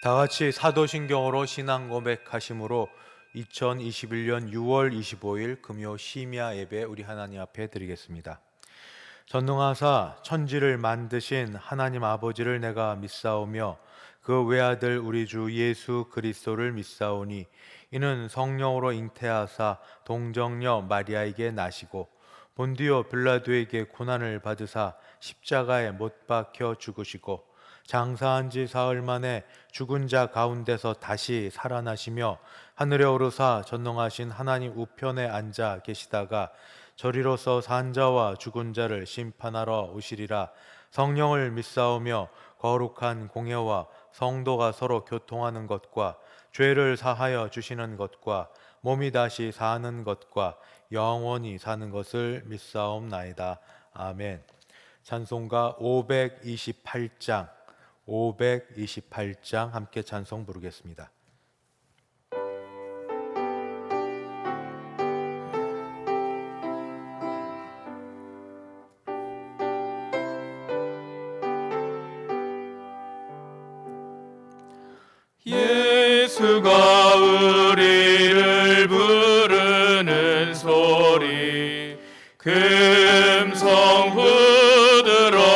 다 같이 사도신경으로 신앙 고백하심으로 2021년 6월 25일 금요 심야 예배 우리 하나님 앞에 드리겠습니다. 전능하사 천지를 만드신 하나님 아버지를 내가 믿사오며 그 외아들 우리 주 예수 그리스도를 믿사오니 이는 성령으로 잉태하사 동정녀 마리아에게 나시고 본디오 빌라도에게 고난을 받으사 십자가에 못 박혀 죽으시고 장사한 지 사흘 만에 죽은 자 가운데서 다시 살아나시며 하늘에 오르사 전능하신 하나님 우편에 앉아 계시다가 저리로서 산 자와 죽은 자를 심판하러 오시리라. 성령을 믿사오며 거룩한 공예와 성도가 서로 교통하는 것과 죄를 사하여 주시는 것과 몸이 다시 사는 것과 영원히 사는 것을 믿사옵나이다. 아멘. 찬송가 528장 함께 찬송 부르겠습니다. 예수가 우리를 부르는 소리 금성 부드러워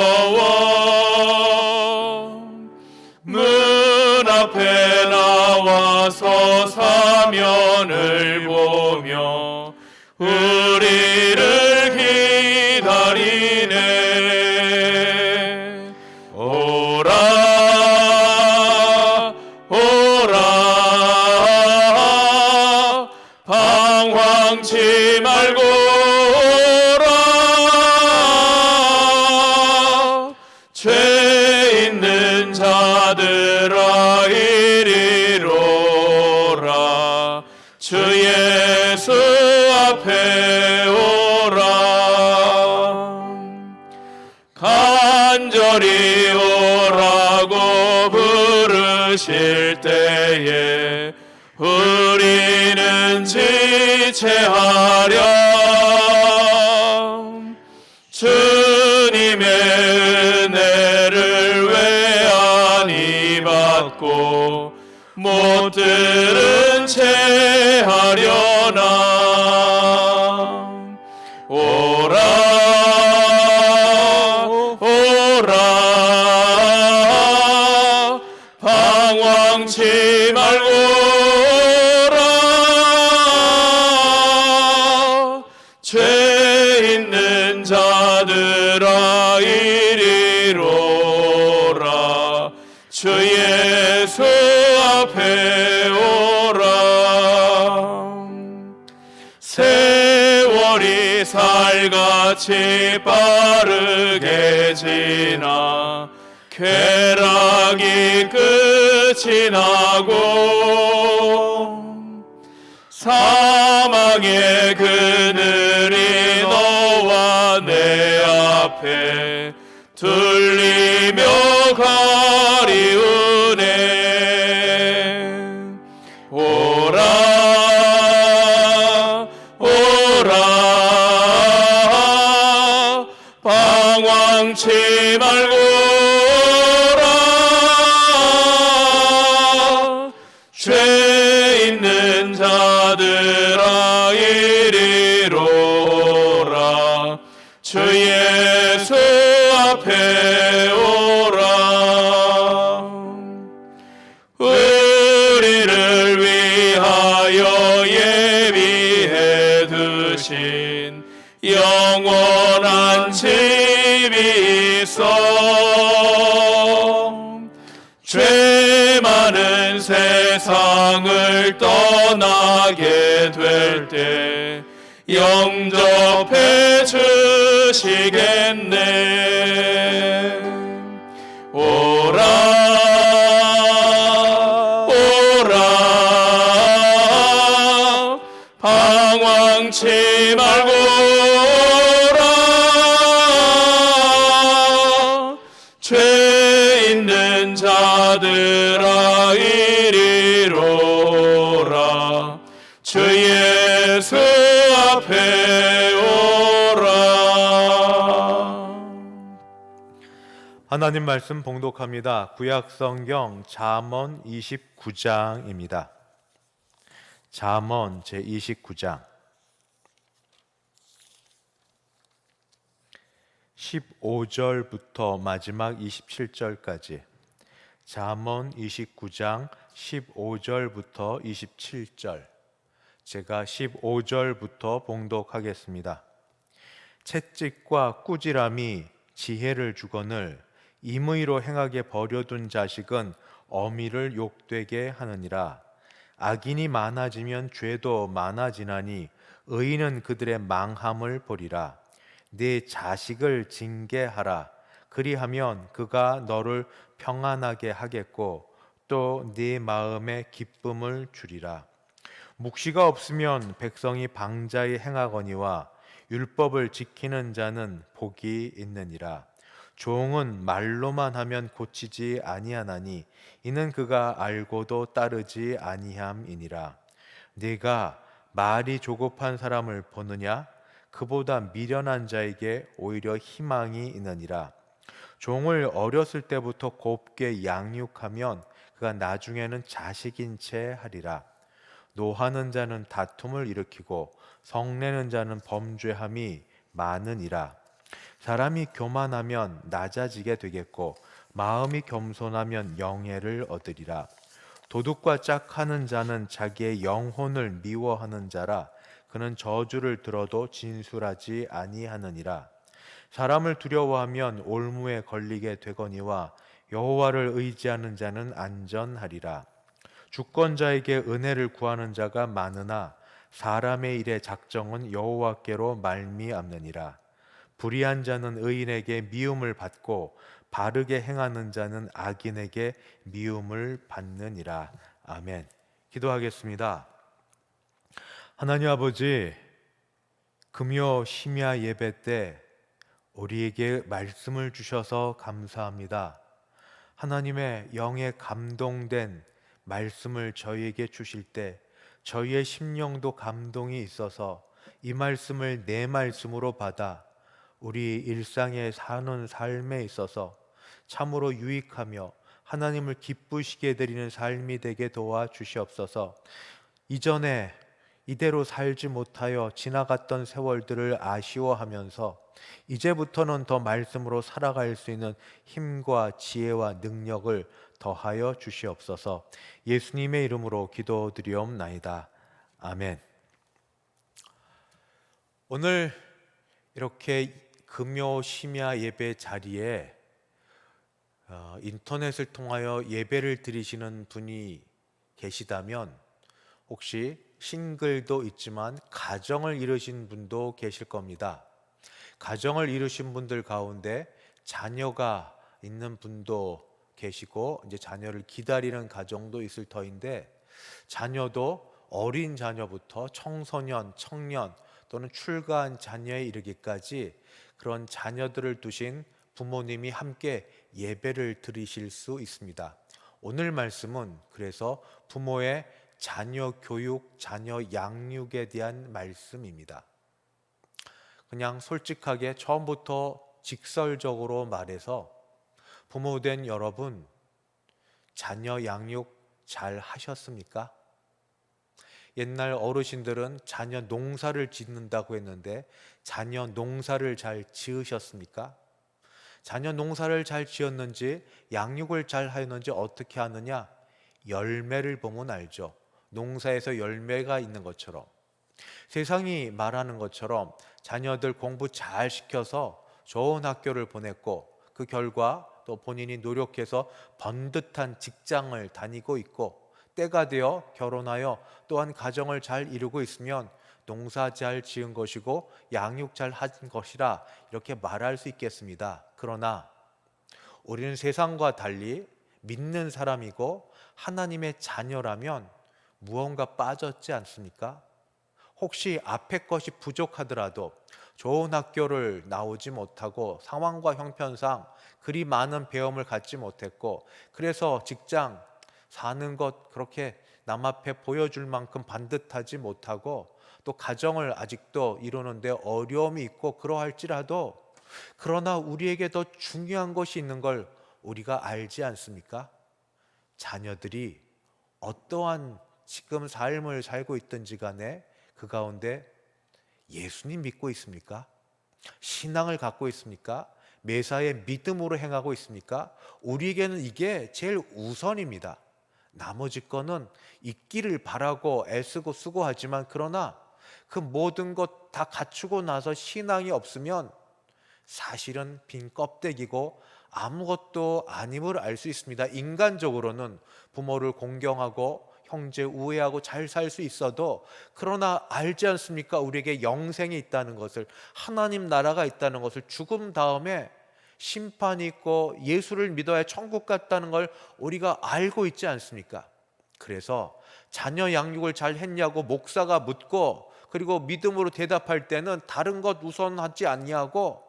문 앞에 나와서 사면을 보며 우리를 기다리네. 오라 방황치 말고 오라. 죄 있는 자들아 이리로라. 주 예수 앞에 오라. 간절히 오라고 부르실 때에 우리는 지체하렴. 주님의 은혜를 왜 안이 받고 못 들은 채 하려나. 오라 방황치 말고 죄 있는 자들아 이리로라. 주 예수 앞에 오라. 세월이 살같이 빠르게 지나 쾌락이 끝이 나고 사망의 그늘이 너와 내 앞에 둘리며 가리우네. 오라 방황치 말고 오라. 죄 있는 자들아 이리로라. 주 예수 앞에 오라. 우리를 위하여 예비해 두신 영원한 집이 있어. 죄 많은 세상을 떠나게 될 때 영접해 주시겠네. 오라 방황치 말고 오라. 죄 있는 자들아 이리로라. 주 예수 앞에 오라. 하나님 말씀 봉독합니다. 구약 성경 잠언 29장입니다. 잠언 제 29장 15절부터 마지막 27절까지. 잠언 29장 15절부터 27절. 제가 15절부터 봉독하겠습니다. 채찍과 꾸지람이 지혜를 주거늘 임의로 행하게 버려둔 자식은 어미를 욕되게 하느니라. 악인이 많아지면 죄도 많아지나니 의인은 그들의 망함을 보리라. 네 자식을 징계하라. 그리하면 그가 너를 평안하게 하겠고 또 네 마음에 기쁨을 주리라. 묵시가 없으면 백성이 방자히 행하거니와 율법을 지키는 자는 복이 있느니라. 종은 말로만 하면 고치지 아니하나니 이는 그가 알고도 따르지 아니함이니라. 네가 말이 조급한 사람을 보느냐? 그보다 미련한 자에게 오히려 희망이 있느니라. 종을 어렸을 때부터 곱게 양육하면 그가 나중에는 자식인 채 하리라. 노하는 자는 다툼을 일으키고 성내는 자는 범죄함이 많으니라. 사람이 교만하면 낮아지게 되겠고 마음이 겸손하면 영예를 얻으리라. 도둑과 짝하는 자는 자기의 영혼을 미워하는 자라. 그는 저주를 들어도 진술하지 아니하느니라. 사람을 두려워하면 올무에 걸리게 되거니와 여호와를 의지하는 자는 안전하리라. 주권자에게 은혜를 구하는 자가 많으나 사람의 일의 작정은 여호와께로 말미암느니라. 불의한 자는 의인에게 미움을 받고 바르게 행하는 자는 악인에게 미움을 받느니라. 아멘. 기도하겠습니다. 하나님 아버지, 금요 심야 예배 때 우리에게 말씀을 주셔서 감사합니다. 하나님의 영에 감동된 말씀을 저희에게 주실 때 저희의 심령도 감동이 있어서 이 말씀을 내 말씀으로 받아 우리 일상에 사는 삶에 있어서 참으로 유익하며 하나님을 기쁘시게 드리는 삶이 되게 도와 주시옵소서. 이전에 이대로 살지 못하여 지나갔던 세월들을 아쉬워하면서 이제부터는 더 말씀으로 살아갈 수 있는 힘과 지혜와 능력을 더하여 주시옵소서. 예수님의 이름으로 기도드리옵나이다. 아멘. 오늘 이렇게 금요 심야 예배 자리에 인터넷을 통하여 예배를 드리시는 분이 계시다면 혹시 싱글도 있지만 가정을 이루신 분도 계실 겁니다. 가정을 이루신 분들 가운데 자녀가 있는 분도 계시고 이제 자녀를 기다리는 가정도 있을 터인데 자녀도 어린 자녀부터 청소년, 청년 또는 출가한 자녀에 이르기까지 그런 자녀들을 두신 부모님이 함께 예배를 드리실 수 있습니다. 오늘 말씀은 그래서 부모의 자녀 교육, 자녀 양육에 대한 말씀입니다. 그냥 솔직하게 처음부터 직설적으로 말해서 부모된 여러분, 자녀 양육 잘 하셨습니까? 옛날 어르신들은 자녀 농사를 짓는다고 했는데 자녀 농사를 잘 지으셨습니까? 자녀 농사를 잘 지었는지 양육을 잘 하였는지 어떻게 하느냐? 열매를 보면 알죠. 농사에서 열매가 있는 것처럼 세상이 말하는 것처럼 자녀들 공부 잘 시켜서 좋은 학교를 보냈고 그 결과 또 본인이 노력해서 번듯한 직장을 다니고 있고 때가 되어 결혼하여 또한 가정을 잘 이루고 있으면 농사 잘 지은 것이고 양육 잘 한 것이라 이렇게 말할 수 있겠습니다. 그러나 우리는 세상과 달리 믿는 사람이고 하나님의 자녀라면 무언가 빠졌지 않습니까? 혹시 앞에 것이 부족하더라도 좋은 학교를 나오지 못하고 상황과 형편상 그리 많은 배움을 갖지 못했고 그래서 직장 사는 것 그렇게 남 앞에 보여줄 만큼 반듯하지 못하고 또 가정을 아직도 이루는데 어려움이 있고 그러할지라도 그러나 우리에게 더 중요한 것이 있는 걸 우리가 알지 않습니까? 자녀들이 어떠한 지금 삶을 살고 있든지 간에 그 가운데 예수님 믿고 있습니까? 신앙을 갖고 있습니까? 매사에 믿음으로 행하고 있습니까? 우리에게는 이게 제일 우선입니다. 나머지 거는 있기를 바라고 애쓰고 수고하지만, 그러나 그 모든 것 다 갖추고 나서 신앙이 없으면 사실은 빈 껍데기고 아무것도 아님을 알 수 있습니다. 인간적으로는 부모를 공경하고 형제 우애하고 잘 살 수 있어도, 그러나 알지 않습니까? 우리에게 영생이 있다는 것을, 하나님 나라가 있다는 것을, 죽음 다음에 심판이 있고 예수를 믿어야 천국 갔다는 걸 우리가 알고 있지 않습니까? 그래서 자녀 양육을 잘 했냐고 목사가 묻고, 그리고 믿음으로 대답할 때는 다른 것 우선하지 않냐고,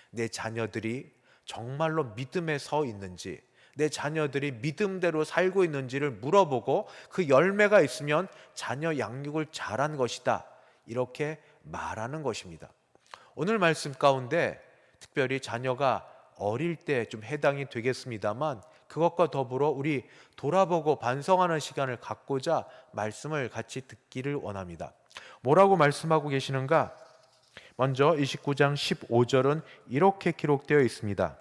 내 자녀들이 정말로 믿음에 서 있는지, 내 자녀들이 믿음대로 살고 있는지를 물어보고 그 열매가 있으면 자녀 양육을 잘한 것이다, 이렇게 말하는 것입니다. 오늘 말씀 가운데 특별히 자녀가 어릴 때 좀 해당이 되겠습니다만, 그것과 더불어 우리 돌아보고 반성하는 시간을 갖고자 말씀을 같이 듣기를 원합니다. 뭐라고 말씀하고 계시는가? 먼저 29장 15절은 이렇게 기록되어 있습니다.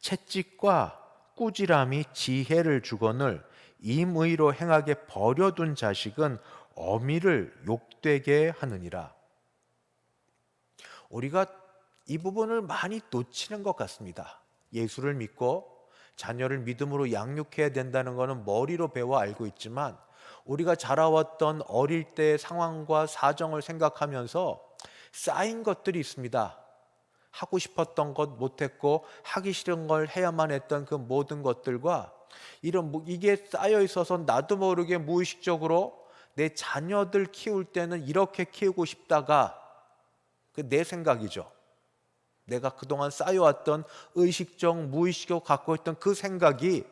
채찍과 꾸지람이 지혜를 주거늘 임의로 행하게 버려둔 자식은 어미를 욕되게 하느니라. 우리가 이 부분을 많이 놓치는 것 같습니다. 예수를 믿고 자녀를 믿음으로 양육해야 된다는 것은 머리로 배워 알고 있지만, 우리가 자라왔던 어릴 때의 상황과 사정을 생각하면서 쌓인 것들이 있습니다. 하고 싶었던 것 못했고 하기 싫은 걸 해야만 했던 그 모든 것들과, 이게 쌓여 있어서 나도 모르게 무의식적으로 내 자녀들 키울 때는 이렇게 키우고 싶다가, 내 생각이죠. 내가 그동안 쌓여왔던 의식적, 무의식적으로 갖고 있던 그 생각이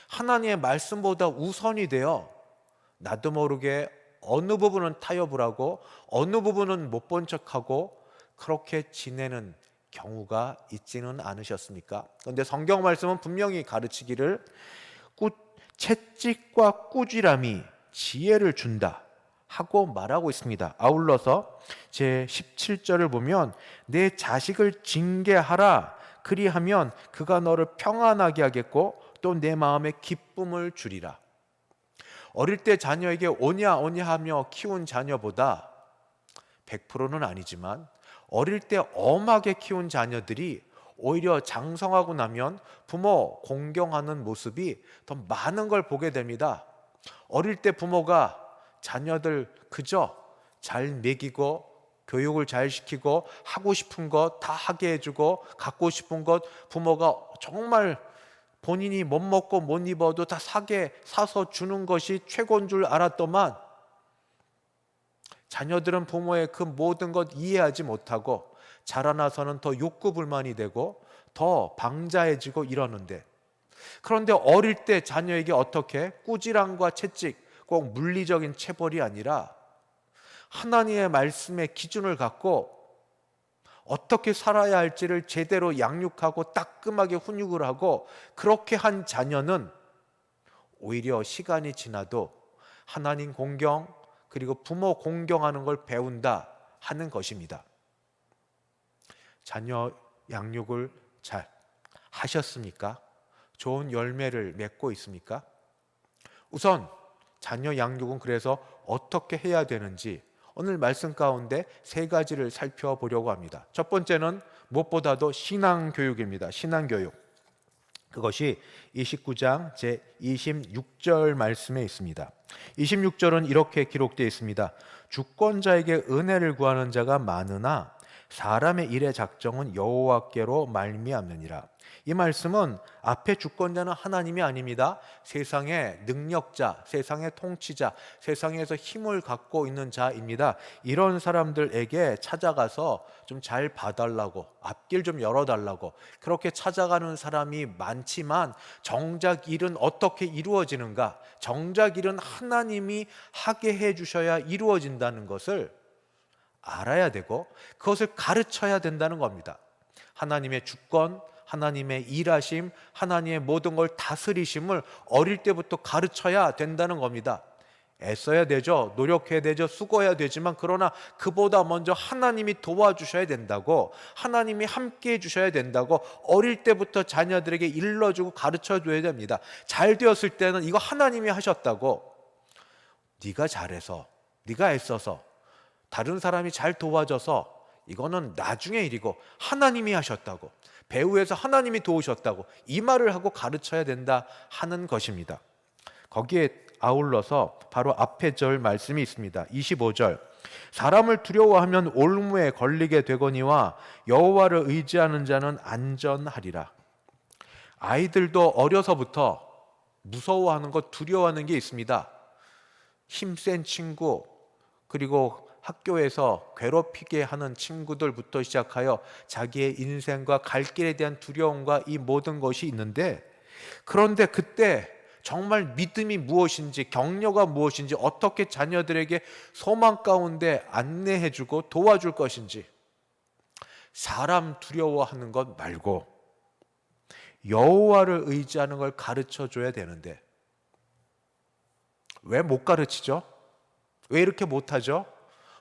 하나님의 말씀보다 우선이 되어 나도 모르게 어느 부분은 타협을 하고 어느 부분은 못 본 척하고 그렇게 지내는 경우가 있지는 않으셨습니까? 그런데 성경 말씀은 분명히 가르치기를 채찍과 꾸지람이 지혜를 준다 하고 말하고 있습니다. 아울러서 제 17절을 보면 내 자식을 징계하라, 그리하면 그가 너를 평안하게 하겠고 또 내 마음에 기쁨을 주리라. 어릴 때 자녀에게 오냐 오냐 하며 키운 자녀보다 100%는 아니지만 어릴 때 엄하게 키운 자녀들이 오히려 장성하고 나면 부모 공경하는 모습이 더 많은 걸 보게 됩니다. 어릴 때 부모가 자녀들 그저 잘 먹이고 교육을 잘 시키고 하고 싶은 것 다 하게 해주고 갖고 싶은 것 부모가 정말 본인이 못 먹고 못 입어도 다 사서 주는 것이 최고인 줄 알았더만, 자녀들은 부모의 그 모든 것 이해하지 못하고 자라나서는 더 욕구불만이 되고 더 방자해지고 이러는데, 그런데 어릴 때 자녀에게 어떻게 꾸지람과 채찍, 꼭 물리적인 체벌이 아니라 하나님의 말씀의 기준을 갖고 어떻게 살아야 할지를 제대로 양육하고 따끔하게 훈육을 하고, 그렇게 한 자녀는 오히려 시간이 지나도 하나님 공경 그리고 부모 공경하는 걸 배운다 하는 것입니다. 자녀 양육을 잘 하셨습니까? 좋은 열매를 맺고 있습니까? 우선 자녀 양육은 그래서 어떻게 해야 되는지 오늘 말씀 가운데 세 가지를 살펴보려고 합니다. 첫 번째는 무엇보다도 신앙교육입니다. 신앙교육. 그것이 29장 제26절 말씀에 있습니다. 26절은 이렇게 기록되어 있습니다. 주권자에게 은혜를 구하는 자가 많으나 사람의 일의 작정은 여호와께로 말미암느니라. 이 말씀은 앞에 주권자는 하나님이 아닙니다. 세상의 능력자, 세상의 통치자, 세상에서 힘을 갖고 있는 자입니다. 이런 사람들에게 찾아가서 좀 잘 봐달라고, 앞길 좀 열어달라고 그렇게 찾아가는 사람이 많지만, 정작 일은 어떻게 이루어지는가, 정작 일은 하나님이 하게 해주셔야 이루어진다는 것을 알아야 되고 그것을 가르쳐야 된다는 겁니다. 하나님의 주권, 하나님의 일하심, 하나님의 모든 걸 다스리심을 어릴 때부터 가르쳐야 된다는 겁니다. 애써야 되죠. 노력해야 되죠. 수고해야 되지만 그러나 그보다 먼저 하나님이 도와주셔야 된다고, 하나님이 함께해 주셔야 된다고 어릴 때부터 자녀들에게 일러주고 가르쳐줘야 됩니다. 잘 되었을 때는 이거 하나님이 하셨다고, 네가 잘해서, 네가 애써서, 다른 사람이 잘 도와줘서 이거는 나중의 일이고 하나님이 하셨다고, 배후에서 하나님이 도우셨다고 이 말을 하고 가르쳐야 된다 하는 것입니다. 거기에 아울러서 바로 앞에 절 말씀이 있습니다. 25절, 사람을 두려워하면 올무에 걸리게 되거니와 여호와를 의지하는 자는 안전하리라. 아이들도 어려서부터 무서워하는 것, 두려워하는 게 있습니다. 힘센 친구, 그리고 학교에서 괴롭히게 하는 친구들부터 시작하여 자기의 인생과 갈 길에 대한 두려움과 이 모든 것이 있는데, 그런데 그때 정말 믿음이 무엇인지, 격려가 무엇인지, 어떻게 자녀들에게 소망 가운데 안내해주고 도와줄 것인지, 사람 두려워하는 것 말고 여호와를 의지하는 걸 가르쳐줘야 되는데 왜 못 가르치죠? 왜 이렇게 못하죠?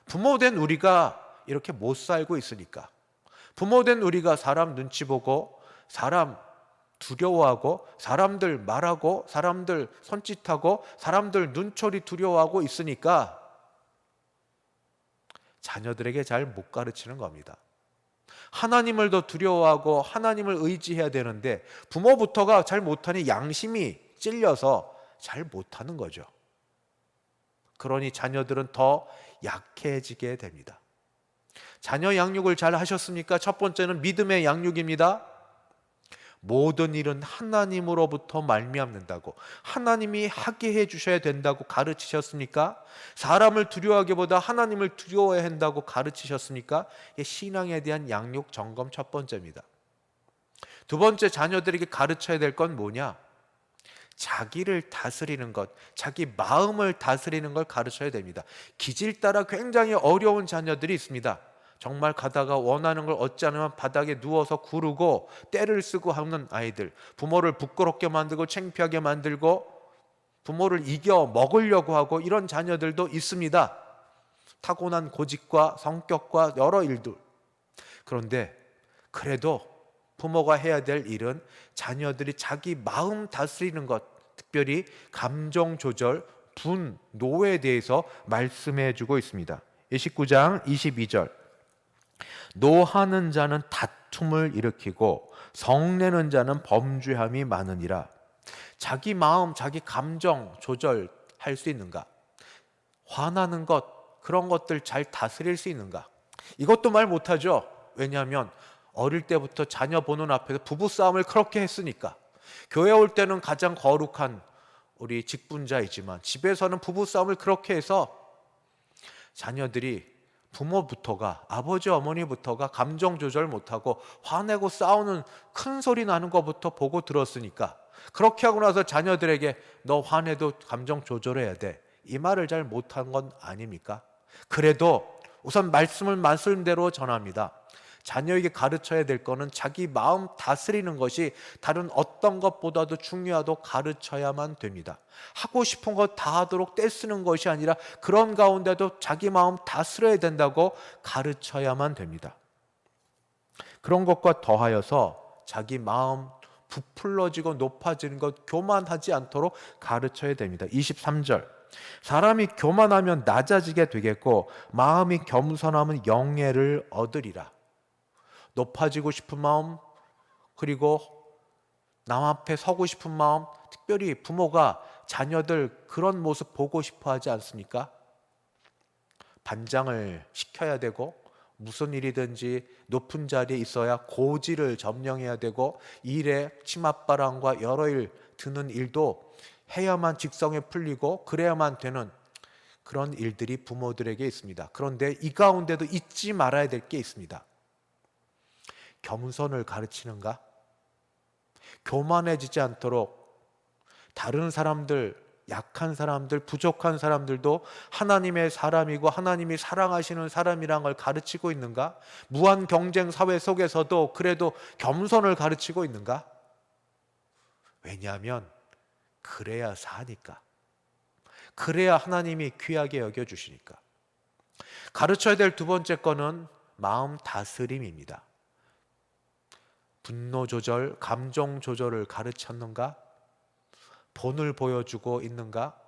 부모된 우리가 이렇게 못 살고 있으니까. 부모된 우리가 사람 눈치 보고, 사람 두려워하고, 사람들 말하고, 사람들 손짓하고, 사람들 눈초리 두려워하고 있으니까 자녀들에게 잘 못 가르치는 겁니다. 하나님을 더 두려워하고 하나님을 의지해야 되는데 부모부터가 잘 못하니 양심이 찔려서 잘 못하는 거죠. 그러니 자녀들은 더 약해지게 됩니다. 자녀 양육을 잘 하셨습니까? 첫 번째는 믿음의 양육입니다. 모든 일은 하나님으로부터 말미암는다고, 하나님이 하게 해주셔야 된다고 가르치셨습니까? 사람을 두려워하기보다 하나님을 두려워해야 한다고 가르치셨습니까? 신앙에 대한 양육 점검 첫 번째입니다. 두 번째, 자녀들에게 가르쳐야 될 건 뭐냐? 자기를 다스리는 것, 자기 마음을 다스리는 걸 가르쳐야 됩니다. 기질 따라 굉장히 어려운 자녀들이 있습니다. 정말 가다가 원하는 걸 얻지 않으면 바닥에 누워서 구르고 떼를 쓰고 하는 아이들, 부모를 부끄럽게 만들고 창피하게 만들고 부모를 이겨 먹으려고 하고 이런 자녀들도 있습니다. 타고난 고집과 성격과 여러 일들. 그런데 그래도 부모가 해야 될 일은 자녀들이 자기 마음 다스리는 것, 특별히 감정 조절, 분노에 대해서 말씀해 주고 있습니다. 19장 22절, 노하는 자는 다툼을 일으키고 성내는 자는 범죄함이 많으니라. 자기 마음, 자기 감정 조절할 수 있는가? 화나는 것, 그런 것들 잘 다스릴 수 있는가? 이것도 말 못하죠. 왜냐하면 어릴 때부터 자녀 보는 앞에서 부부싸움을 그렇게 했으니까. 교회 올 때는 가장 거룩한 우리 직분자이지만 집에서는 부부싸움을 그렇게 해서 자녀들이, 부모부터가, 아버지 어머니부터가 감정 조절 못하고 화내고 싸우는, 큰 소리 나는 것부터 보고 들었으니까 그렇게 하고 나서 자녀들에게 너 화내도 감정 조절해야 돼, 이 말을 잘 못한 건 아닙니까? 그래도 우선 말씀대로 전합니다. 자녀에게 가르쳐야 될 거는 자기 마음 다스리는 것이 다른 어떤 것보다도 중요하다고 가르쳐야만 됩니다. 하고 싶은 거 다 하도록 떼쓰는 것이 아니라 그런 가운데도 자기 마음 다스려야 된다고 가르쳐야만 됩니다. 그런 것과 더하여서 자기 마음 부풀러지고 높아지는 것, 교만하지 않도록 가르쳐야 됩니다. 23절, 사람이 교만하면 낮아지게 되겠고 마음이 겸손하면 영예를 얻으리라. 높아지고 싶은 마음, 그리고 남 앞에 서고 싶은 마음, 특별히 부모가 자녀들 그런 모습 보고 싶어 하지 않습니까? 반장을 시켜야 되고 무슨 일이든지 높은 자리에 있어야 고지를 점령해야 되고 일에 치맛바람과 여러 일 드는 일도 해야만 직성에 풀리고 그래야만 되는 그런 일들이 부모들에게 있습니다. 그런데 이 가운데도 잊지 말아야 될 게 있습니다. 겸손을 가르치는가? 교만해지지 않도록 다른 사람들 약한 사람들, 부족한 사람들도 하나님의 사람이고 하나님이 사랑하시는 사람이란 걸 가르치고 있는가? 무한 경쟁 사회 속에서도 그래도 겸손을 가르치고 있는가? 왜냐하면 그래야 사니까. 그래야 하나님이 귀하게 여겨주시니까. 가르쳐야 될 두 번째 거는 마음 다스림입니다. 분노 조절, 감정 조절을 가르쳤는가? 본을 보여주고 있는가?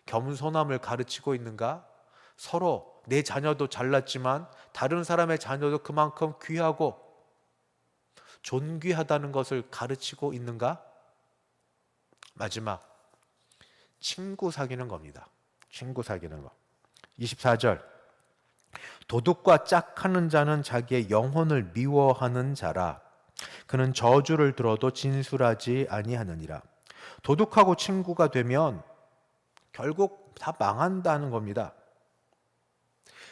겸손함을 가르치고 있는가? 서로 내 자녀도 잘났지만 다른 사람의 자녀도 그만큼 귀하고 존귀하다는 것을 가르치고 있는가? 마지막, 친구 사귀는 겁니다. 친구 사귀는 거. 24절. 도둑과 짝하는 자는 자기의 영혼을 미워하는 자라. 그는 저주를 들어도 진술하지 아니하느니라. 도둑하고 친구가 되면 결국 다 망한다는 겁니다.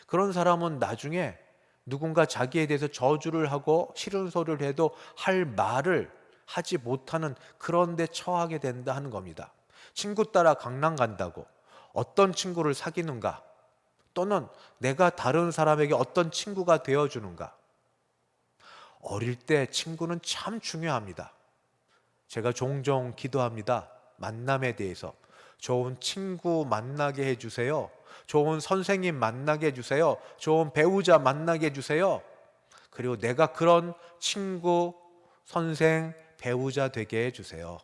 그런 사람은 나중에 누군가 자기에 대해서 저주를 하고 싫은 소리를 해도 할 말을 하지 못하는 그런 데 처하게 된다 하는 겁니다. 친구 따라 강남 간다고 어떤 친구를 사귀는가, 또는 내가 다른 사람에게 어떤 친구가 되어주는가. 어릴 때 친구는 참 중요합니다. 제가 종종 기도합니다. 만남에 대해서. 좋은 친구 만나게 해주세요. 좋은 선생님 만나게 해주세요. 좋은 배우자 만나게 해주세요. 그리고 내가 그런 친구, 선생, 배우자 되게 해주세요.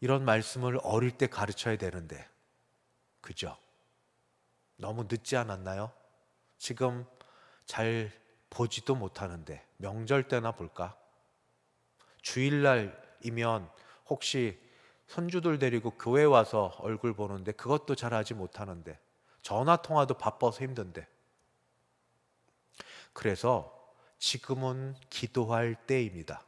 이런 말씀을 어릴 때 가르쳐야 되는데, 그죠? 너무 늦지 않았나요? 지금 잘 보지도 못하는데 명절 때나 볼까? 주일날이면 혹시 손주들 데리고 교회 와서 얼굴 보는데 그것도 잘 하지 못하는데, 전화통화도 바빠서 힘든데. 그래서 지금은 기도할 때입니다.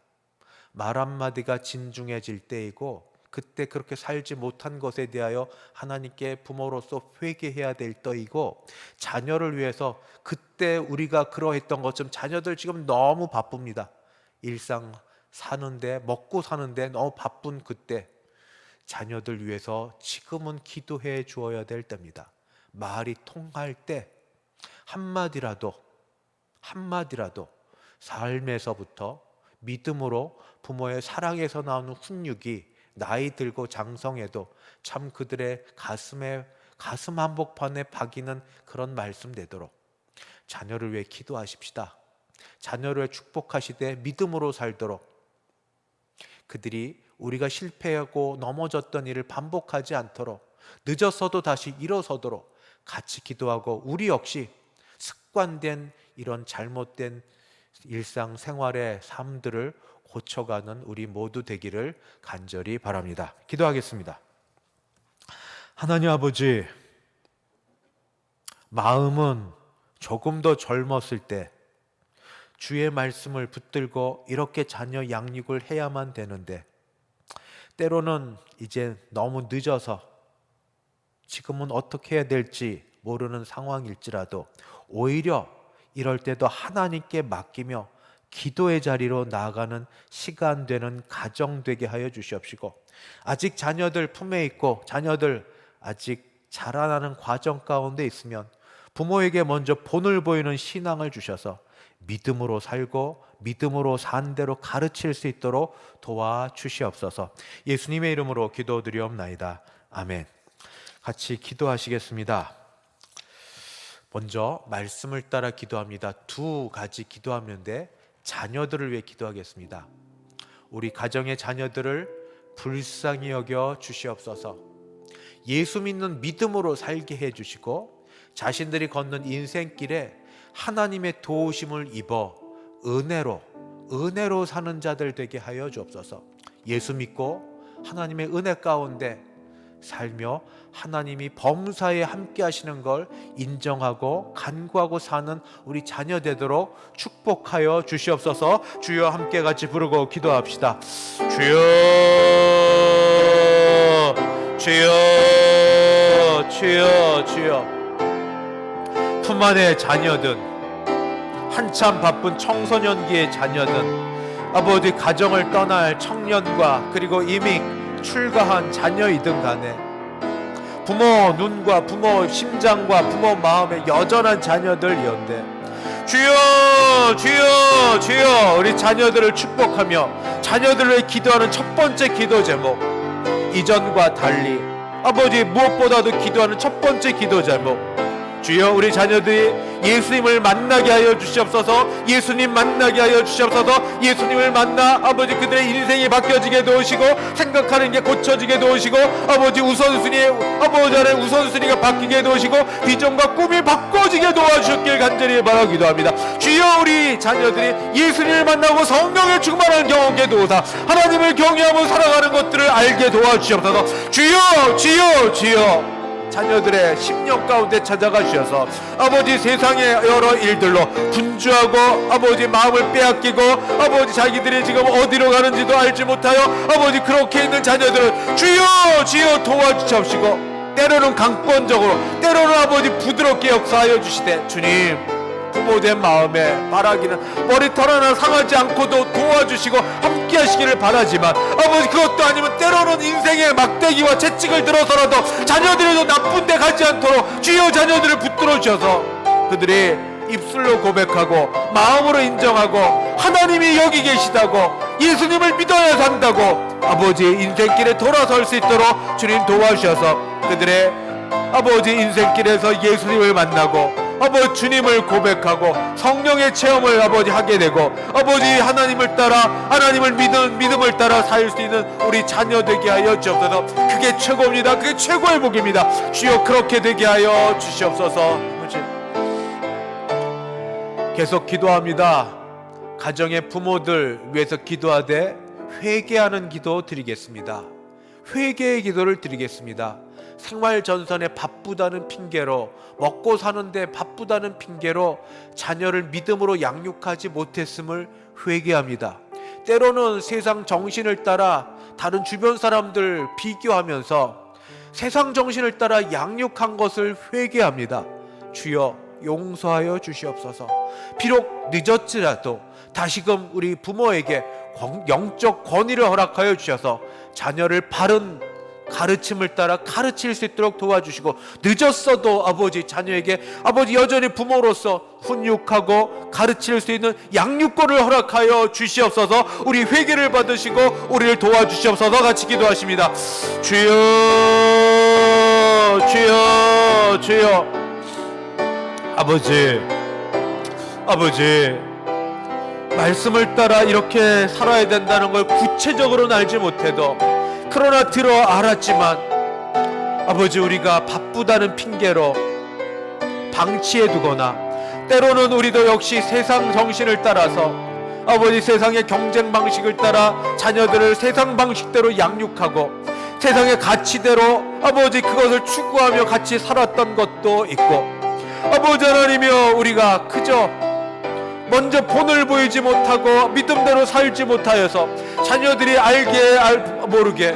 말 한마디가 진중해질 때이고, 그때 그렇게 살지 못한 것에 대하여 하나님께 부모로서 회개해야 될 때이고, 자녀를 위해서 그때 우리가 그러했던 것처럼 자녀들 지금 너무 바쁩니다. 일상 사는데, 먹고 사는데 너무 바쁜 그때 자녀들 위해서 지금은 기도해 주어야 될 때입니다. 말이 통할 때 한마디라도 삶에서부터 믿음으로 부모의 사랑에서 나오는 훈육이 나이 들고 장성해도 참 그들의 가슴 한복판에 박이는 그런 말씀 되도록 자녀를 위해 기도하십시다. 자녀를 위해 축복하시되 믿음으로 살도록, 그들이 우리가 실패하고 넘어졌던 일을 반복하지 않도록, 늦었어도 다시 일어서도록 같이 기도하고, 우리 역시 습관된 이런 잘못된 일상생활의 삶들을 고쳐가는 우리 모두 되기를 간절히 바랍니다. 기도하겠습니다. 하나님 아버지, 마음은 조금 더 젊었을 때 주의 말씀을 붙들고 이렇게 자녀 양육을 해야만 되는데, 때로는 이제 너무 늦어서 지금은 어떻게 해야 될지 모르는 상황일지라도 오히려 이럴 때도 하나님께 맡기며 기도의 자리로 나아가는 시간 되는 가정 되게 하여 주시옵시고, 아직 자녀들 품에 있고 자녀들 아직 자라나는 과정 가운데 있으면 부모에게 먼저 본을 보이는 신앙을 주셔서 믿음으로 살고 믿음으로 산 대로 가르칠 수 있도록 도와주시옵소서. 예수님의 이름으로 기도드리옵나이다. 아멘. 같이 기도하시겠습니다. 먼저 말씀을 따라 기도합니다. 두 가지 기도하는데, 자녀들을 위해 기도하겠습니다. 우리 가정의 자녀들을 불쌍히 여겨 주시옵소서. 예수 믿는 믿음으로 살게 해주시고, 자신들이 걷는 인생길에 하나님의 도우심을 입어 은혜로 사는 자들 되게 하여 주옵소서. 예수 믿고 하나님의 은혜 가운데 살며 하나님이 범사에 함께 하시는 걸 인정하고 간구하고 사는 우리 자녀 되도록 축복하여 주시옵소서. 주여, 함께 같이 부르고 기도합시다. 주여, 주여, 주여, 주여. 품 안의 자녀든 한참 바쁜 청소년기의 자녀든 아버지 가정을 떠날 청년과 그리고 이미 출가한 자녀이든 간에 부모 눈과 부모 심장과 부모 마음에 여전한 자녀들이었는데 주여 주여 주여 우리 자녀들을 축복하며 자녀들을 위해 기도하는 첫 번째 기도 제목, 이전과 달리 아버지 무엇보다도 기도하는 첫 번째 기도 제목, 주여 우리 자녀들이 예수님을 만나게 하여 주시옵소서. 예수님 만나게 하여 주시옵소서. 예수님을 만나 아버지 그들의 인생이 바뀌어지게 도우시고 생각하는 게 고쳐지게 도우시고 아버지 아버지 안에 우선순위가 바뀌게 도우시고 비전과 꿈이 바꿔지게 도와주셨길 간절히 바라기도 합니다. 주여 우리 자녀들이 예수님을 만나고 성령의 충만한 경험하게 도우사 하나님을 경외하며 살아가는 것들을 알게 도와주시옵소서. 주여 주여 주여 자녀들의 심령 가운데 찾아가 주셔서 아버지 세상의 여러 일들로 분주하고 아버지 마음을 빼앗기고 아버지 자기들이 지금 어디로 가는지도 알지 못하여 아버지 그렇게 있는 자녀들은 주여 주여 도와주시옵시고 때로는 강권적으로 때로는 아버지 부드럽게 역사하여 주시되 주님 부모된 마음에 바라기는 머리털 하나 상하지 않고도 도와주시고 함께 하시기를 바라지만 아버지 그것도 아니면 때로는 인생의 막대기와 채찍을 들어서라도 자녀들에도 나쁜 데 가지 않도록 주여 자녀들을 붙들어 주셔서 그들이 입술로 고백하고 마음으로 인정하고 하나님이 여기 계시다고 예수님을 믿어야 산다고 아버지 인생길에 돌아설 수 있도록 주님 도와주셔서 그들의 아버지 인생길에서 예수님을 만나고 아버지 주님을 고백하고 성령의 체험을 아버지 하게 되고 아버지 하나님을 따라 하나님을 믿음을 따라 살 수 있는 우리 자녀 되게 하여 주옵소서. 그게 최고입니다. 그게 최고의 복입니다. 주여 그렇게 되게 하여 주시옵소서. 계속 기도합니다. 가정의 부모들 위해서 기도하되 회개하는 기도 드리겠습니다. 회개의 기도를 드리겠습니다. 생활 전선에 바쁘다는 핑계로 먹고 사는데 바쁘다는 핑계로 자녀를 믿음으로 양육하지 못했음을 회개합니다. 때로는 세상 정신을 따라 다른 주변 사람들 비교하면서 세상 정신을 따라 양육한 것을 회개합니다. 주여 용서하여 주시옵소서. 비록 늦었지라도 다시금 우리 부모에게 영적 권위를 허락하여 주셔서 자녀를 바른 가르침을 따라 가르칠 수 있도록 도와주시고 늦었어도 아버지 자녀에게 아버지 여전히 부모로서 훈육하고 가르칠 수 있는 양육권을 허락하여 주시옵소서. 우리 회개를 받으시고 우리를 도와주시옵소서. 같이 기도하십니다. 주여 주여 주여 아버지 말씀을 따라 이렇게 살아야 된다는 걸 구체적으로는 알지 못해도 그러나 들어 알았지만 아버지 우리가 바쁘다는 핑계로 방치해 두거나 때로는 우리도 역시 세상 정신을 따라서 아버지 세상의 경쟁 방식을 따라 자녀들을 세상 방식대로 양육하고 세상의 가치대로 아버지 그것을 추구하며 같이 살았던 것도 있고 아버지 하나님이여 우리가 그저 먼저 본을 보이지 못하고 믿음대로 살지 못하여서 자녀들이 알게 모르게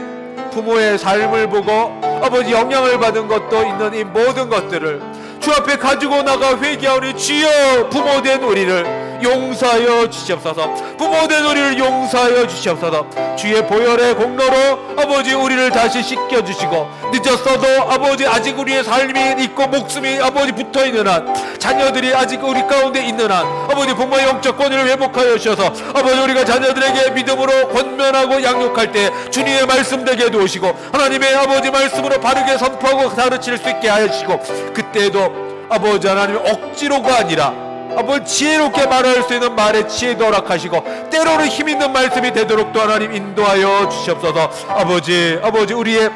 부모의 삶을 보고 아버지 영향을 받은 것도 있는 이 모든 것들을 주 앞에 가지고 나가 회개하오니 주여 부모된 우리를 용서하여 주시옵소서. 부모된 우리를 용서하여 주시옵소서. 주의 보혈의 공로로 아버지 우리를 다시 씻겨주시고 늦었어도 아버지 아직 우리의 삶이 있고 목숨이 아버지 붙어있는 한 자녀들이 아직 우리 가운데 있는 한 아버지 부모의 영적 권위를 회복하여 주셔서 아버지 우리가 자녀들에게 믿음으로 권면하고 양육할 때 주님의 말씀 되게 도우시고 하나님의 아버지 말씀으로 바르게 선포하고 가르칠 수 있게 하여 주시고 그때에도 아버지 하나님 억지로가 아니라 아버지 지혜롭게 말할 수 있는 말의 지혜도 허락하시고 때로는 힘있는 말씀이 되도록 또 하나님 인도하여 주시옵소서. 아버지 우리의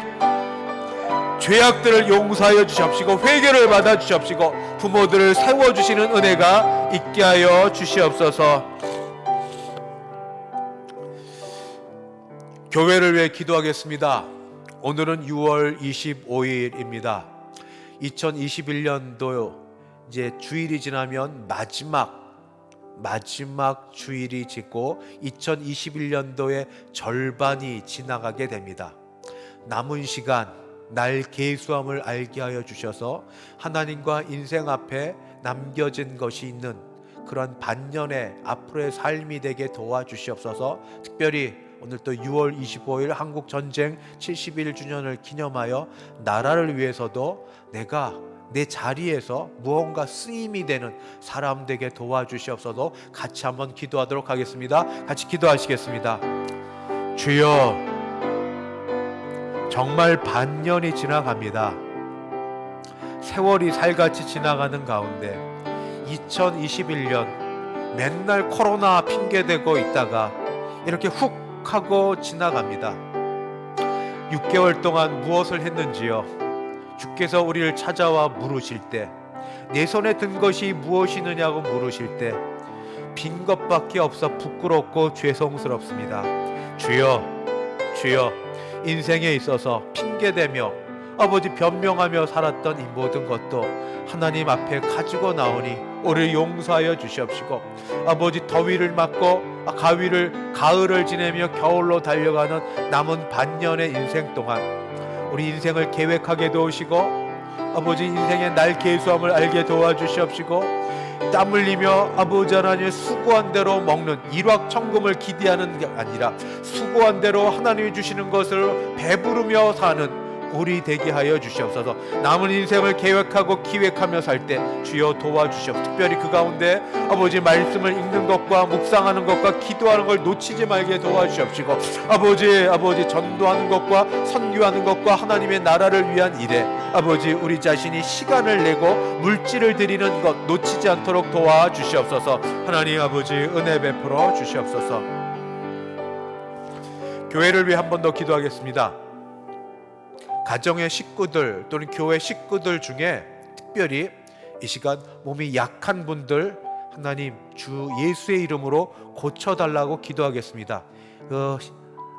죄악들을 용서하여 주시옵시고 회개를 받아 주시옵시고 부모들을 세워주시는 은혜가 있게 하여 주시옵소서. 교회를 위해 기도하겠습니다. 오늘은 6월 25일입니다 2021년도 이제 주일이 지나면 마지막 주일이 지고 2021년도의 절반이 지나가게 됩니다. 남은 시간 날 계수함을 알게 하여 주셔서 하나님과 인생 앞에 남겨진 것이 있는 그런 반년의 앞으로의 삶이 되게 도와주시옵소서. 특별히 오늘 또 6월 25일 한국 전쟁 71주년을 기념하여 나라를 위해서도 내가 내 자리에서 무언가 쓰임이 되는 사람 되게 도와주시옵소서. 같이 한번 기도하도록 하겠습니다. 같이 기도하시겠습니다. 주여, 정말 반년이 지나갑니다. 세월이 살같이 지나가는 가운데 2021년 맨날 코로나 핑계대고 있다가 이렇게 훅 하고 지나갑니다. 6개월 동안 무엇을 했는지요? 주께서 우리를 찾아와 물으실 때, 내 손에 든 것이 무엇이느냐고 물으실 때 빈 것밖에 없어 부끄럽고 죄송스럽습니다. 주여, 주여, 인생에 있어서 핑계대며 아버지 변명하며 살았던 이 모든 것도 하나님 앞에 가지고 나오니 우리를 용서하여 주시옵시고, 아버지 더위를 맞고 가을을 지내며 겨울로 달려가는 남은 반년의 인생 동안 우리 인생을 계획하게 도우시고, 아버지 인생의 날개수함을 알게 도와주시옵시고, 땀 흘리며 아버지 하나님의 수고한 대로 먹는 일확천금을 기대하는 게 아니라 수고한 대로 하나님이 주시는 것을 배부르며 사는 우리 되게 하여 주시옵소서. 남은 인생을 계획하고 기획하며 살 때 주여 도와주시옵소서. 특별히 그 가운데 아버지 말씀을 읽는 것과 묵상하는 것과 기도하는 걸 놓치지 말게 도와주시옵시고, 아버지 전도하는 것과 선교하는 것과 하나님의 나라를 위한 일에 아버지 우리 자신이 시간을 내고 물질을 드리는 것 놓치지 않도록 도와주시옵소서. 하나님 아버지 은혜 베풀어 주시옵소서. 교회를 위해 한 번 더 기도하겠습니다. 가정의 식구들 또는 교회 식구들 중에 특별히 이 시간 몸이 약한 분들 하나님 주 예수의 이름으로 고쳐달라고 기도하겠습니다.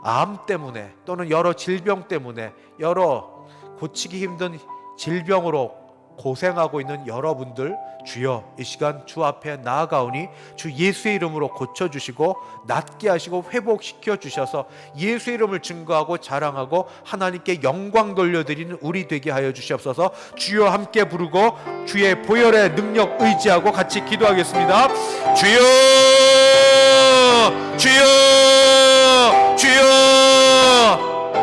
암 때문에 또는 여러 질병 때문에 여러 고치기 힘든 질병으로 고생하고 있는 여러분들 주여 이 시간 주 앞에 나아가오니 주 예수의 이름으로 고쳐주시고 낫게 하시고 회복시켜 주셔서 예수의 이름을 증거하고 자랑하고 하나님께 영광 돌려드리는 우리 되게 하여 주시옵소서. 주여 함께 부르고 주의 보혈의 능력 의지하고 같이 기도하겠습니다. 주여, 주여, 주여,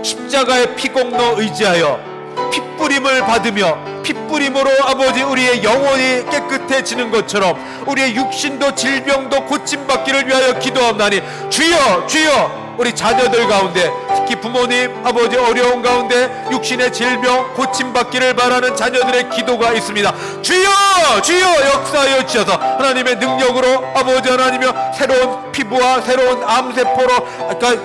십자가의 피공로 의지하여 핏부림을 받으며 핏부림으로 아버지 우리의 영혼이 깨끗해지는 것처럼 우리의 육신도 질병도 고침받기를 위하여 기도합나니 주여, 주여, 우리 자녀들 가운데 특히 부모님 아버지 어려운 가운데 육신의 질병 고침받기를 바라는 자녀들의 기도가 있습니다. 주여, 주여 역사하여 주셔서 하나님의 능력으로 아버지 하나님이여 새로운 피부와 새로운 암세포로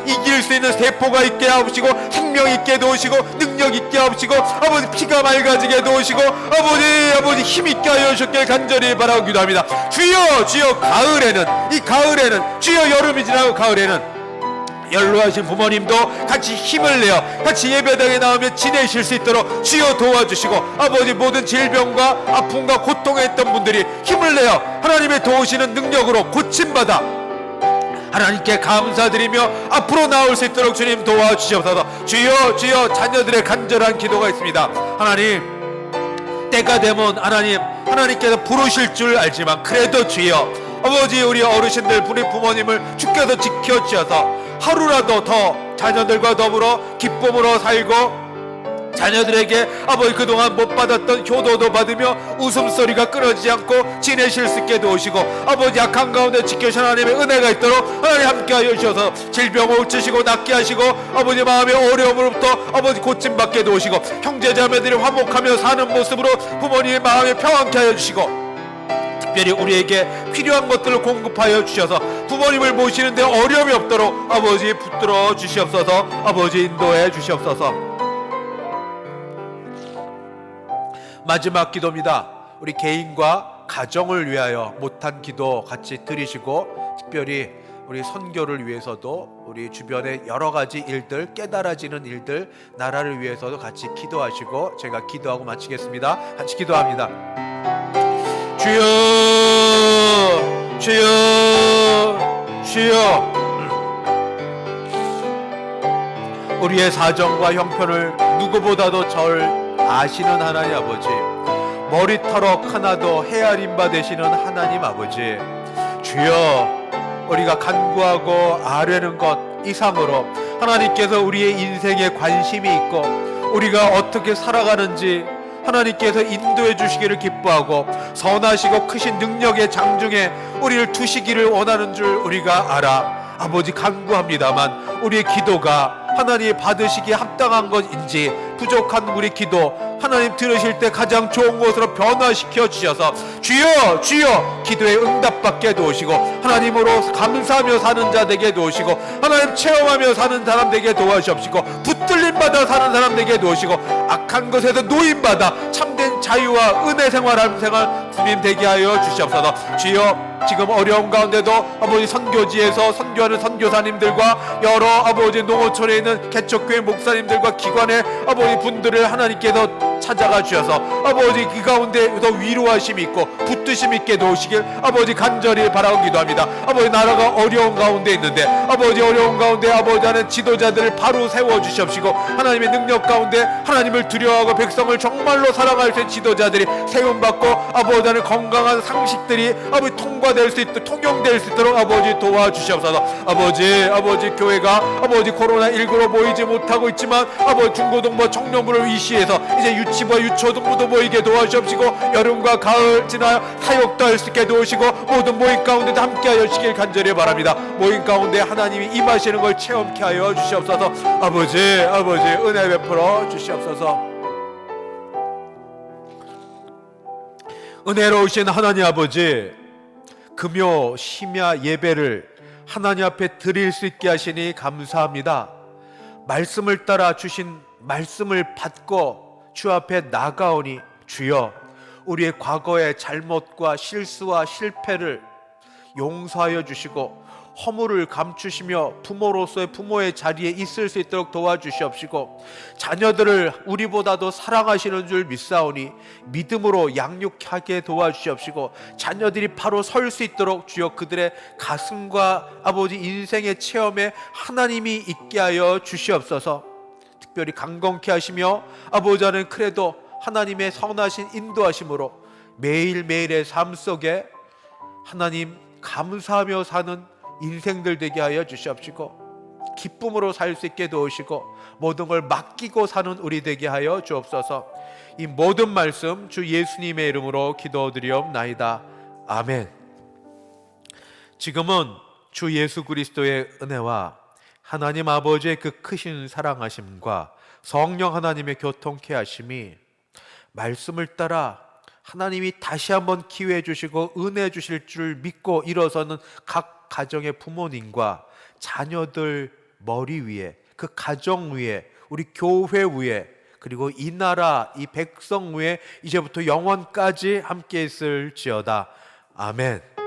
이길 수 있는 세포가 있게 하시고 생명 있게 도우시고 능력 있게 하시고 아버지 피가 맑아지게 도우시고 아버지 힘 있게 하여 주셨길 간절히 바라고 기도합니다. 주여, 주여, 이 가을에는 주여 여름이 지나고 가을에는 연로하신 부모님도 같이 힘을 내어 같이 예배당에 나오며 지내실 수 있도록 주여 도와주시고 아버지 모든 질병과 아픔과 고통에 있던 분들이 힘을 내어 하나님의 도우시는 능력으로 고침받아 하나님께 감사드리며 앞으로 나올 수 있도록 주님 도와주시옵소서. 주여, 주여, 자녀들의 간절한 기도가 있습니다. 하나님 때가 되면 하나님께서 부르실 줄 알지만 그래도 주여 아버지 우리 어르신들 우리 부모님을 주께서 지켜주셔서 하루라도 더 자녀들과 더불어 기쁨으로 살고 자녀들에게 아버지 그동안 못 받았던 효도도 받으며 웃음소리가 끊어지지 않고 지내실 수 있게 도우시고 아버지 약한 가운데 지켜주신 하나님의 은혜가 있도록 하나님 함께 하여 주셔서 질병을 고치시고 낫게 하시고 아버지 마음의 어려움으로부터 아버지 고침받게 도우시고 형제자매들이 화목하며 사는 모습으로 부모님의 마음에 평안케 하여 주시고 특별히 우리에게 필요한 것들을 공급하여 주셔서 부모님을 모시는데 어려움이 없도록 아버지 붙들어 주시옵소서. 아버지 인도해 주시옵소서. 마지막 기도입니다. 우리 개인과 가정을 위하여 못한 기도 같이 드리시고 특별히 우리 선교를 위해서도 우리 주변의 여러 가지 일들 깨달아지는 일들 나라를 위해서도 같이 기도하시고 제가 기도하고 마치겠습니다. 같이 기도합니다. 주여, 주여, 주여, 우리의 사정과 형편을 누구보다도 절 아시는 하나님 아버지, 머리털럭 하나도 헤아림 바 되시는 하나님 아버지, 주여, 우리가 간구하고 아뢰는 것 이상으로 하나님께서 우리의 인생에 관심이 있고 우리가 어떻게 살아가는지 하나님께서 인도해 주시기를 기뻐하고 선하시고 크신 능력의 장중에 우리를 두시기를 원하는 줄 우리가 알아. 아버지, 간구합니다만 우리의 기도가 하나님이 받으시기에 합당한 것인지 부족한 우리 기도 하나님 들으실 때 가장 좋은 것으로 변화시켜 주셔서 주여 주여 기도의 응답받게 도우시고 하나님으로 감사하며 사는 자 되게 도우시고 하나님 체험하며 사는 사람 되게 도와주옵시고 붙들림받아 사는 사람 되게 도우시고 악한 것에서 노임받아 참된 자유와 은혜 생활하는 생활 주님 되게 하여 주시옵소서. 주여, 지금 어려운 가운데도 아버지 선교지에서 선교하는 선교사님들과 여러 아버지 농어촌에 있는 개척교회 목사님들과 기관의 아버지 분들을 하나님께서 찾아가 주셔서 아버지 그 가운데 더 위로하심이 있고 붙드심 있게 도우시길 아버지 간절히 바라고 기도합니다. 아버지, 나라가 어려운 가운데 있는데 아버지 어려운 가운데 아버지 하는 지도자들을 바로 세워 주시옵시고 하나님의 능력 가운데 하나님을 두려워하고 백성을 정말로 사랑할 수 있는 지도자들이 세움받고 아버지 하는 건강한 상식들이 아버지 통과될 수 있도록 통용될 수 있도록 아버지 도와주시옵소서. 아버지 교회가 아버지 코로나19로 모이지 못하고 있지만 아버지 중고등부 청년부를 위시해서 이제 유치부와 유초등부도 모이게 도와주시옵시고 여름과 가을 지나 사역도 할 수 있게 도우시고 모든 모임 가운데도 함께하여 주시길 간절히 바랍니다. 모임 가운데 하나님이 임하시는 걸 체험케 하여 주시옵소서. 아버지 은혜 베풀어 주시옵소서. 은혜로우신 하나님 아버지, 금요 심야 예배를 하나님 앞에 드릴 수 있게 하시니 감사합니다. 말씀을 따라 주신 말씀을 받고 주 앞에 나가오니 주여, 우리의 과거의 잘못과 실수와 실패를 용서하여 주시고 허물을 감추시며 부모로서의 부모의 자리에 있을 수 있도록 도와주시옵시고 자녀들을 우리보다도 사랑하시는 줄 믿사오니 믿음으로 양육하게 도와주시옵시고 자녀들이 바로 설 수 있도록 주여 그들의 가슴과 아버지 인생의 체험에 하나님이 있게 하여 주시옵소서. 특별히 강건케 하시며 아버지 하는 크레도 하나님의 선하신 인도하심으로 매일매일의 삶 속에 하나님 감사하며 사는 인생들 되게 하여 주시옵시고 기쁨으로 살 수 있게 도우시고 모든 걸 맡기고 사는 우리 되게 하여 주옵소서. 이 모든 말씀 주 예수님의 이름으로 기도드리옵나이다. 아멘. 지금은 주 예수 그리스도의 은혜와 하나님 아버지의 그 크신 사랑하심과 성령 하나님의 교통케 하심이 말씀을 따라 하나님이 다시 한번 기회 주시고 은혜 주실 줄 믿고 일어서는 각 가정의 부모님과 자녀들 머리 위에, 그 가정 위에, 우리 교회 위에, 그리고 이 나라 이 백성 위에 이제부터 영원까지 함께 있을지어다. 아멘.